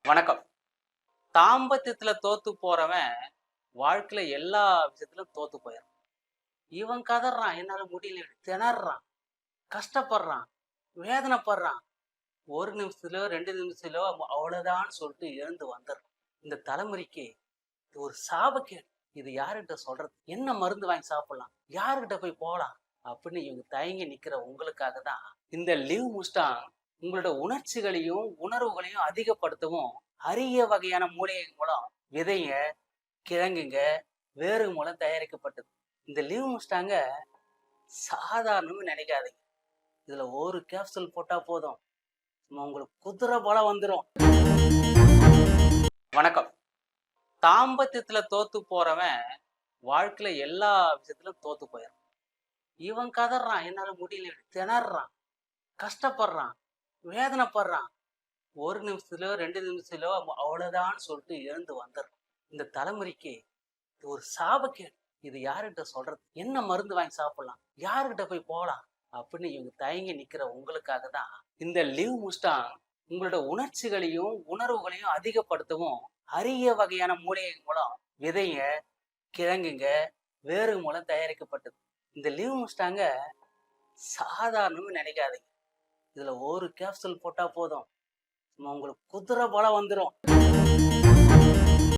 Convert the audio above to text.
வணக்கம். தாம்பத்தியத்துல தோத்து போறவன் வாழ்க்கையில எல்லா விஷயத்திலும் தோத்து போயிடுறான். இவன் கதறான், என்னால முடியல, திணறான், கஷ்டப்படுறான், வேதனைப்படுறான். ஒரு நிமிஷத்துலயோ 2 நிமிஷத்துலயோ அவ்வளவுதான் சொல்லிட்டு எழுந்து வந்துடுறான். இந்த தலைமுறைக்கு இது ஒரு சாபக்கேடு. இது யாருகிட்ட சொல்றது? என்ன மருந்து வாங்கி சாப்பிடலாம்? யாருகிட்ட போய் போகலாம் அப்படின்னு இவங்க தயங்கி நிக்கிற உங்களுக்காக தான் இந்த லிவ் முஸ்டாங் உங்களோட உணர்ச்சிகளையும் உணர்வுகளையும் அதிகப்படுத்தவும் அரிய வகையான மூலிகை மூலம் விதைங்க, கிழங்குங்க, வேறு மூலம் தயாரிக்கப்பட்டது. இந்த லிவ் முஸ்டாங்க சாதாரணம்னு நினைக்காதீங்க. இதுல ஒரு கேப்சூல் போட்டா போதும், உங்களுக்கு குதிரை பலம் வந்துடும். வணக்கம். தாம்பத்தியத்துல தோத்து போறவன் வாழ்க்கையில எல்லா விஷயத்திலும் தோத்து போயிடுறான். இவன் கதறான், என்னால முடியல, திணறான், கஷ்டப்படுறான், வேதனைப்படுறான். ஒரு நிமிஷத்துலயோ 2 நிமிஷத்துலயோ அவ்வளவுதான் சொல்லிட்டு எழுந்து வந்துடுறான். இந்த தலைமுறைக்கு இது ஒரு சாபக்கேடு. இது யாருகிட்ட சொல்றது? என்ன மருந்து வாங்கி சாப்பிடலாம்? யாருகிட்ட போய் போகலாம் அப்படின்னு இவங்க தயங்கி நிக்கிற உங்களுக்காக தான் இந்த லிவ் முஸ்டாங் உங்களோட உணர்ச்சிகளையும் உணர்வுகளையும் அதிகப்படுத்தவும் அரிய வகையான மூலிகை மூலம் விதைங்க, கிழங்குங்க, வேறு மூலம் தயாரிக்கப்பட்டது. இந்த லிவ் முஸ்டாங்க சாதாரணம்னு நினைக்காதீங்க. இதுல ஒரு கேப்சூல் போட்டா போதும், உங்களுக்கு குதிரை பலம் வந்துடும்.